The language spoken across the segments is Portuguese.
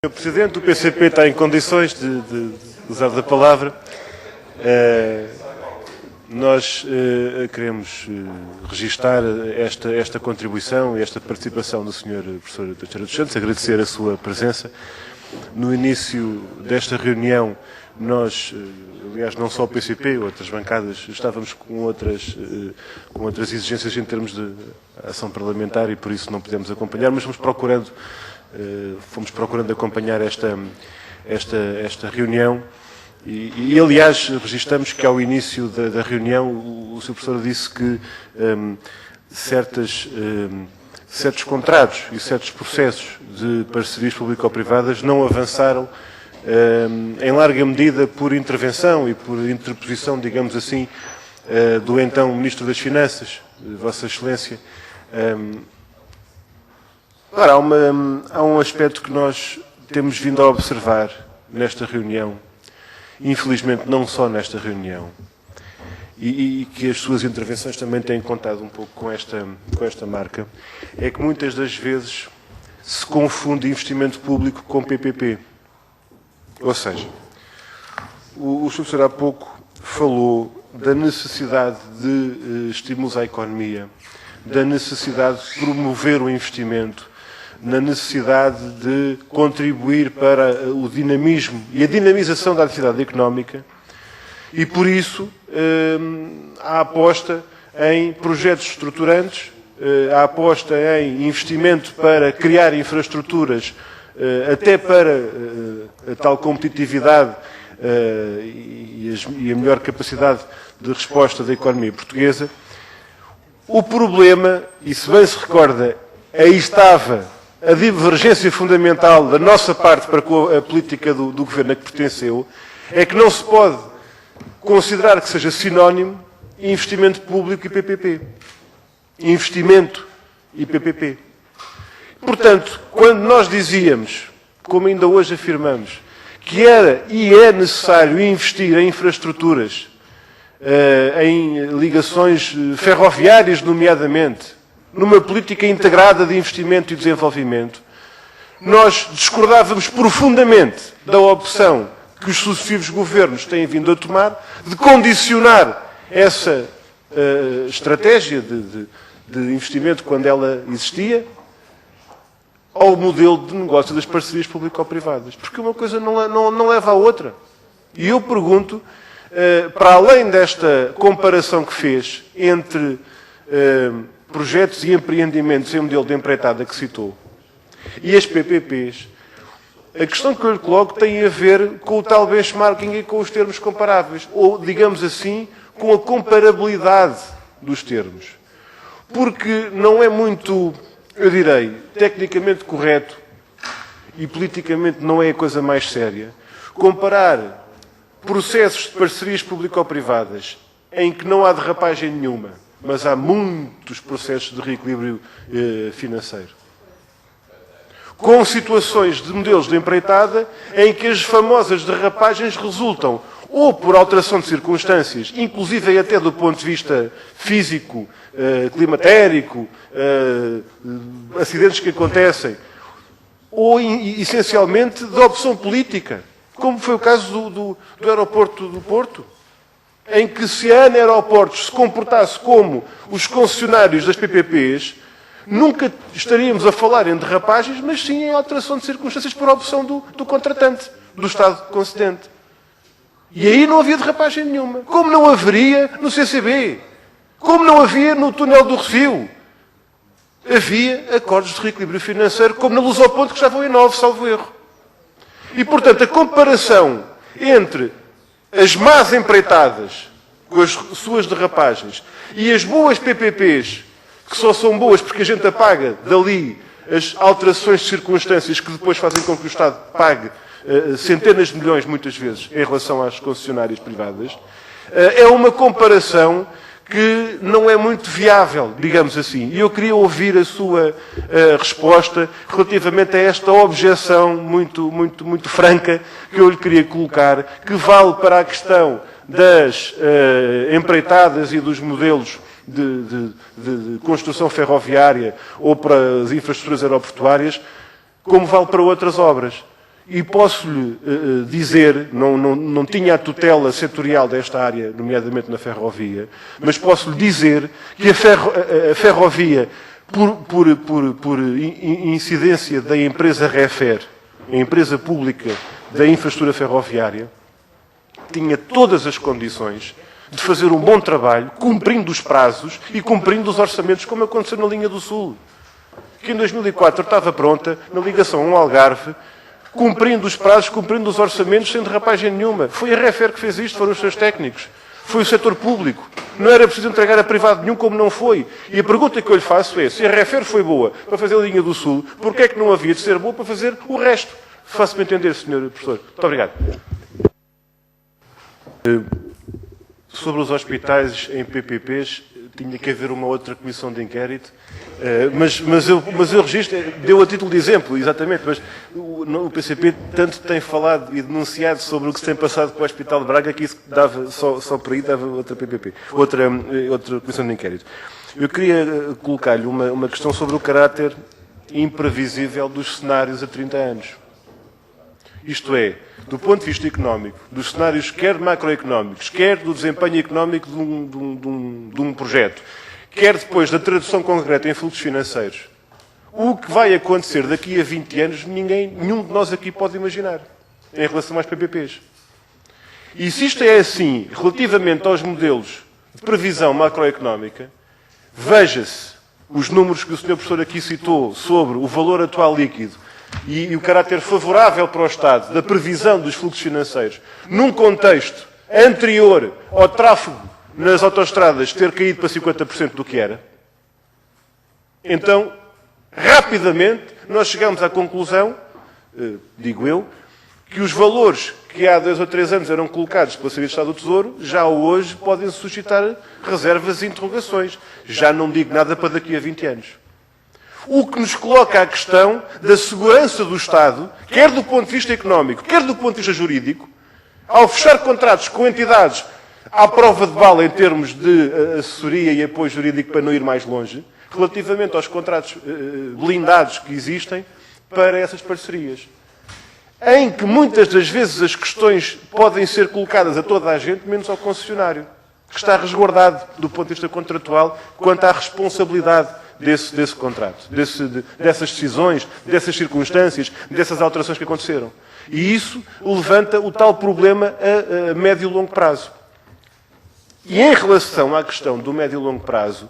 Sr. Presidente, o PCP está em condições de usar da palavra. Nós queremos registar esta contribuição e esta participação do Sr. Professor Teixeira dos Santos, agradecer a sua presença. No início desta reunião, nós, aliás, não só o PCP, outras bancadas, estávamos com outras exigências em termos de ação parlamentar e por isso não pudemos acompanhar, mas fomos procurando acompanhar esta reunião e, aliás, registramos que ao início da reunião o Sr. Professor disse que certos contratos e certos processos de parcerias público-privadas não avançaram em larga medida por intervenção e por interposição, digamos assim, do então Ministro das Finanças, Vossa Excelência. Ora, há um aspecto que nós temos vindo a observar nesta reunião, infelizmente não só nesta reunião, e que as suas intervenções também têm contado um pouco com esta marca, é que muitas das vezes se confunde investimento público com PPP. Ou seja, o Sr. Professor há pouco falou da necessidade de estímulos à economia, da necessidade de promover o investimento, na necessidade de contribuir para o dinamismo e a dinamização da atividade económica e, por isso, a aposta em projetos estruturantes, a aposta em investimento para criar infraestruturas, até para a tal competitividade e a melhor capacidade de resposta da economia portuguesa. O problema, e se bem se recorda, aí estava a divergência fundamental da nossa parte para com a política do governo a que pertenceu, é que não se pode considerar que seja sinónimo investimento público e PPP. Investimento e PPP. Portanto, quando nós dizíamos, como ainda hoje afirmamos, que era e é necessário investir em infraestruturas, em ligações ferroviárias, nomeadamente, numa política integrada de investimento e desenvolvimento, nós discordávamos profundamente da opção que os sucessivos governos têm vindo a tomar de condicionar essa estratégia de investimento, quando ela existia, ao modelo de negócio das parcerias público-privadas. Porque uma coisa não leva à outra. E eu pergunto, para além desta comparação que fez entre projetos e empreendimentos em modelo de empreitada que citou, e as PPPs, a questão que eu lhe coloco tem a ver com o tal benchmarking e com os termos comparáveis, ou, digamos assim, com a comparabilidade dos termos. Porque não é muito, eu direi, tecnicamente correto e politicamente não é a coisa mais séria, comparar processos de parcerias público-privadas em que não há derrapagem nenhuma, mas há muitos processos de reequilíbrio financeiro, com situações de modelos de empreitada em que as famosas derrapagens resultam ou por alteração de circunstâncias, inclusive até do ponto de vista físico, climatérico, acidentes que acontecem, ou essencialmente de opção política, como foi o caso do aeroporto do Porto, em que se a ANA Aeroportos se comportasse como os concessionários das PPPs, nunca estaríamos a falar em derrapagens, mas sim em alteração de circunstâncias por opção do contratante, do Estado concedente. E aí não havia derrapagem nenhuma. Como não haveria no CCB. Como não havia no túnel do Refil. Havia acordos de reequilíbrio financeiro, como na Lusoponte, que estavam em 9, salvo erro. E, portanto, a comparação entre as más empreitadas, com as suas derrapagens, e as boas PPPs, que só são boas porque a gente apaga dali as alterações de circunstâncias que depois fazem com que o Estado pague centenas de milhões, muitas vezes, em relação às concessionárias privadas, é uma comparação que não é muito viável, digamos assim. E eu queria ouvir a sua resposta relativamente a esta objeção muito franca que eu lhe queria colocar, que vale para a questão das empreitadas e dos modelos de construção ferroviária ou para as infraestruturas aeroportuárias, como vale para outras obras. e posso-lhe dizer, não tinha a tutela setorial desta área, nomeadamente na ferrovia, mas posso-lhe dizer que a ferrovia, por incidência da empresa Refer, a empresa pública da infraestrutura ferroviária, tinha todas as condições de fazer um bom trabalho, cumprindo os prazos e cumprindo os orçamentos, como aconteceu na linha do Sul, que em 2004 estava pronta, na ligação ao Algarve, cumprindo os prazos, cumprindo os orçamentos, sem derrapagem nenhuma. Foi a Refer que fez isto, foram os seus técnicos. Foi o setor público. Não era preciso entregar a privado nenhum, como não foi. E a pergunta que eu lhe faço é, se a Refer foi boa para fazer a linha do Sul, porquê é que não havia de ser boa para fazer o resto? Faça-me entender, Sr. Professor. Muito obrigado. Sobre os hospitais em PPPs, tinha que haver uma outra comissão de inquérito, mas eu registro, deu a título de exemplo, exatamente, mas o PCP tanto tem falado e denunciado sobre o que se tem passado com o Hospital de Braga que isso dava, só por aí dava outra PPP, outra comissão de inquérito. Eu queria colocar-lhe uma questão sobre o caráter imprevisível dos cenários a 30 anos. Isto é, do ponto de vista económico, dos cenários quer macroeconómicos, quer do desempenho económico de um projeto, quer depois da tradução concreta em fluxos financeiros, o que vai acontecer daqui a 20 anos, nenhum de nós aqui pode imaginar, em relação às PPPs. E se isto é assim, relativamente aos modelos de previsão macroeconómica, veja-se os números que o Sr. Professor aqui citou sobre o valor atual líquido e o caráter favorável para o Estado da previsão dos fluxos financeiros, num contexto anterior ao tráfego nas autoestradas ter caído para 50% do que era, então, rapidamente, nós chegamos à conclusão, digo eu, que os valores que há 2 ou 3 anos eram colocados pela Secretaria de Estado do Tesouro, já hoje podem suscitar reservas e interrogações. Já não digo nada para daqui a 20 anos. O que nos coloca a questão da segurança do Estado, quer do ponto de vista económico, quer do ponto de vista jurídico, ao fechar contratos com entidades à prova de bala em termos de assessoria e apoio jurídico para não ir mais longe, relativamente aos contratos blindados que existem para essas parcerias, em que muitas das vezes as questões podem ser colocadas a toda a gente, menos ao concessionário, que está resguardado do ponto de vista contratual quanto à responsabilidade desse contrato, dessas decisões, dessas circunstâncias, dessas alterações que aconteceram. E isso levanta o tal problema a médio e longo prazo. E em relação à questão do médio e longo prazo,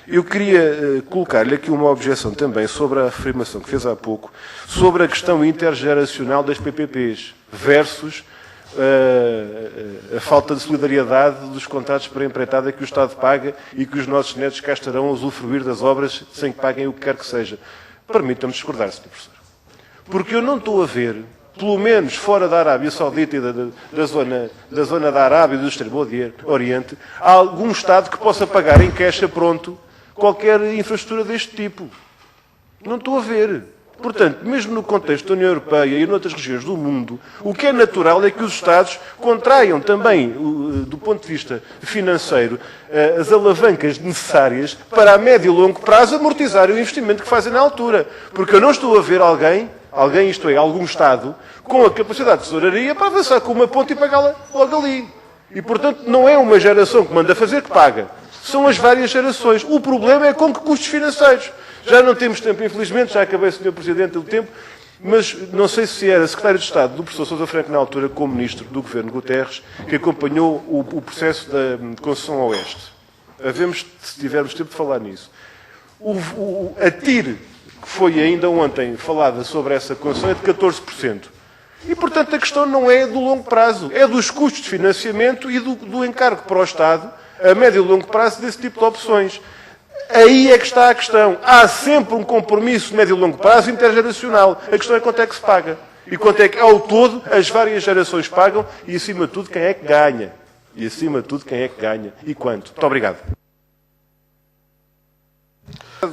eu queria colocar-lhe aqui uma objeção também sobre a afirmação que fez há pouco, sobre a questão intergeracional das PPPs versus a falta de solidariedade dos contratos para empreitada que o Estado paga e que os nossos netos cá estarão a usufruir das obras sem que paguem o que quer que seja. Permita-me discordar, Sr. Professor. Porque eu não estou a ver, pelo menos fora da Arábia Saudita e da zona da Arábia e do Extremo Oriente, há algum Estado que possa pagar em caixa pronto qualquer infraestrutura deste tipo. Não estou a ver. Portanto, mesmo no contexto da União Europeia e noutras regiões do mundo, o que é natural é que os Estados contraiam também, do ponto de vista financeiro, as alavancas necessárias para a médio e longo prazo amortizar o investimento que fazem na altura. Porque eu não estou a ver alguém, isto é, algum Estado, com a capacidade de tesouraria para avançar com uma ponte e pagá-la logo ali. E, portanto, não é uma geração que manda fazer que paga. São as várias gerações. O problema é com que custos financeiros. Já não temos tempo, infelizmente, já acabei, Sr. Presidente, o tempo, mas não sei se era Secretário de Estado do professor Sousa Franco, na altura, como Ministro do Governo Guterres, que acompanhou o processo da concessão ao Oeste. Havemos, se tivermos tempo, de falar nisso. A TIR, que foi ainda ontem falada sobre essa concessão, é de 14%. E, portanto, a questão não é do longo prazo, é dos custos de financiamento e do encargo para o Estado, a médio e longo prazo, desse tipo de opções. Aí é que está a questão. Há sempre um compromisso de médio e longo prazo intergeracional. A questão é quanto é que se paga. E quanto é que, ao todo, as várias gerações pagam e, acima de tudo, quem é que ganha. E, acima de tudo, quem é que ganha e quanto. Muito obrigado.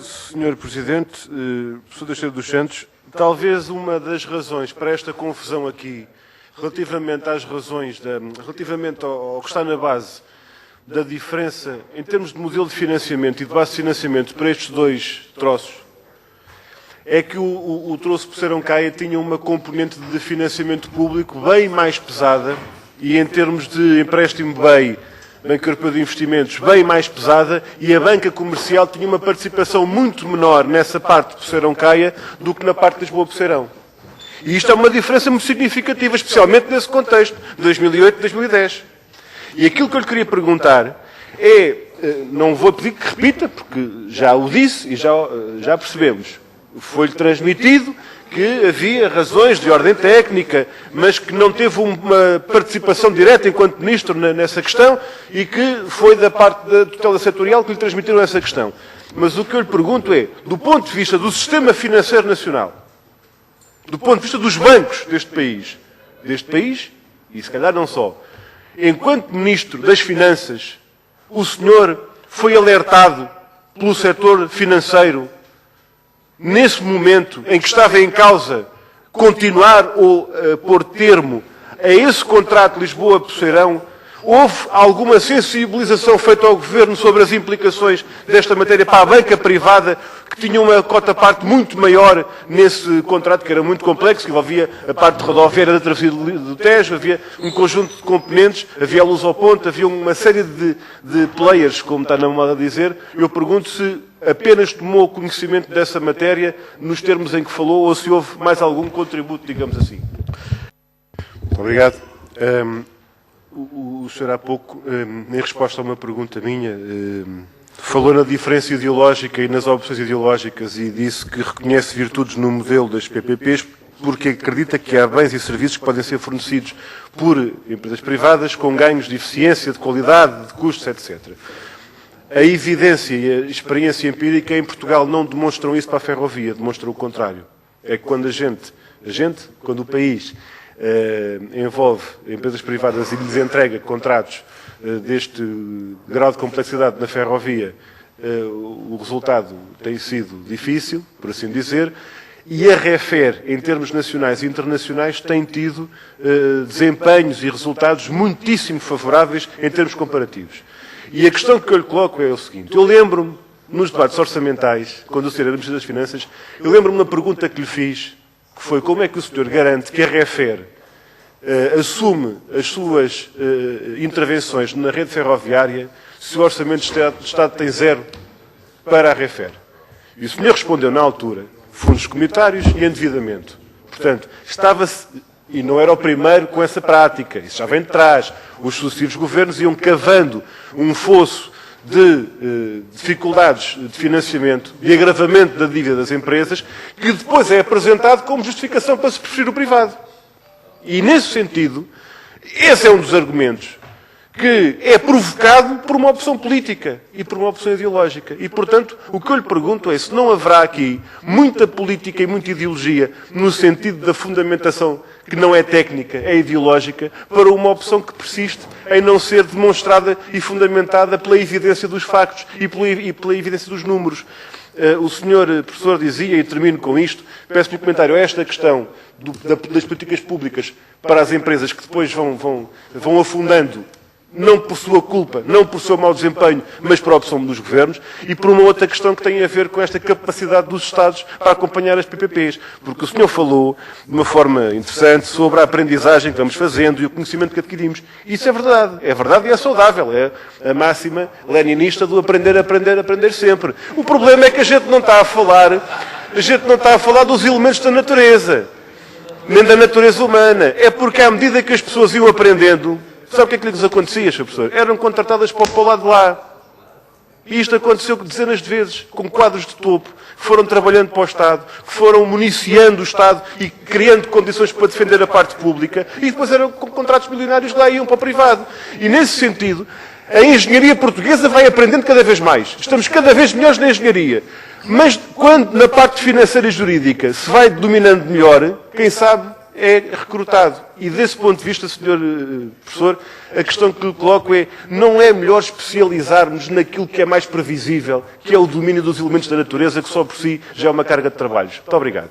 Sr. Presidente, Professor Teixeira dos Santos, talvez uma das razões para esta confusão aqui, relativamente às razões, relativamente ao que está na base da diferença em termos de modelo de financiamento e de base de financiamento para estes dois troços, é que o troço por Serão-Caia tinha uma componente de financiamento público bem mais pesada e, em termos de empréstimo BEI, Banco Europeu de Investimentos, bem mais pesada, e a banca comercial tinha uma participação muito menor nessa parte de Serão-Caia do que na parte de Lisboa-Poceirão. E isto é uma diferença muito significativa, especialmente nesse contexto, de 2008 e 2010. E aquilo que eu lhe queria perguntar é, não vou pedir que repita, porque já o disse e já percebemos, foi-lhe transmitido que havia razões de ordem técnica, mas que não teve uma participação direta enquanto Ministro nessa questão e que foi da parte da tutela setorial que lhe transmitiram essa questão. Mas o que eu lhe pergunto é, do ponto de vista do sistema financeiro nacional, do ponto de vista dos bancos deste país, e se calhar não só, enquanto Ministro das Finanças, o senhor foi alertado pelo setor financeiro nesse momento em que estava em causa continuar ou pôr termo a esse contrato Lisboa-Poceirão, houve alguma sensibilização feita ao Governo sobre as implicações desta matéria para a banca privada, que tinha uma cota-parte muito maior nesse contrato, que era muito complexo, que envolvia a parte rodoviária da travessia do Tejo, havia um conjunto de componentes, havia a luz ao ponto, havia uma série de players, como está na moda a dizer. Eu pergunto se apenas tomou conhecimento dessa matéria nos termos em que falou, ou se houve mais algum contributo, digamos assim. Muito obrigado. O senhor há pouco, em resposta a uma pergunta minha, falou na diferença ideológica e nas opções ideológicas e disse que reconhece virtudes no modelo das PPPs porque acredita que há bens e serviços que podem ser fornecidos por empresas privadas com ganhos de eficiência, de qualidade, de custos, etc. A evidência e a experiência empírica em Portugal não demonstram isso para a ferrovia, demonstram o contrário. É que quando quando o país envolve empresas privadas e lhes entrega contratos deste grau de complexidade na ferrovia, o resultado tem sido difícil, por assim dizer, e a REFER, em termos nacionais e internacionais, tem tido desempenhos e resultados muitíssimo favoráveis em termos comparativos. E a questão que eu lhe coloco é o seguinte: eu lembro-me, nos debates orçamentais, quando o senhor era Ministro das Finanças, eu lembro-me de uma pergunta que lhe fiz, que foi como é que o senhor garante que a REFER assume as suas intervenções na rede ferroviária se o Orçamento de Estado tem zero para a REFER. E o senhor respondeu na altura, fundos comunitários e endividamento. Portanto, estava-se, e não era o primeiro com essa prática, isso já vem de trás, os sucessivos governos iam cavando um fosso de dificuldades de financiamento, de agravamento da dívida das empresas, que depois é apresentado como justificação para se preferir o privado. E, nesse sentido, esse é um dos argumentos que é provocado por uma opção política e por uma opção ideológica. E, portanto, o que eu lhe pergunto é se não haverá aqui muita política e muita ideologia no sentido da fundamentação que não é técnica, é ideológica, para uma opção que persiste em não ser demonstrada e fundamentada pela evidência dos factos e pela evidência dos números. O senhor professor dizia, e termino com isto, peço-lhe um comentário a esta questão das políticas públicas para as empresas que depois vão afundando, não por sua culpa, não por seu mau desempenho, mas por opção dos governos, e por uma outra questão que tem a ver com esta capacidade dos Estados para acompanhar as PPPs. Porque o senhor falou, de uma forma interessante, sobre a aprendizagem que vamos fazendo e o conhecimento que adquirimos. Isso é verdade e é saudável. É a máxima leninista do aprender, aprender, aprender sempre. O problema é que a gente não está a falar dos elementos da natureza, nem da natureza humana. É porque, à medida que as pessoas iam aprendendo, sabe o que é que lhes acontecia, Sr. Professor? Eram contratadas para o lado de lá. E isto aconteceu dezenas de vezes, com quadros de topo, que foram trabalhando para o Estado, que foram municiando o Estado e criando condições para defender a parte pública, e depois eram contratos milionários que lá iam para o privado. E, nesse sentido, a engenharia portuguesa vai aprendendo cada vez mais. Estamos cada vez melhores na engenharia. Mas, quando na parte financeira e jurídica se vai dominando melhor, quem sabe é recrutado. E desse ponto de vista, Sr. Professor, a questão que lhe coloco é, não é melhor especializarmos naquilo que é mais previsível, que é o domínio dos elementos da natureza, que só por si já é uma carga de trabalhos. Muito obrigado.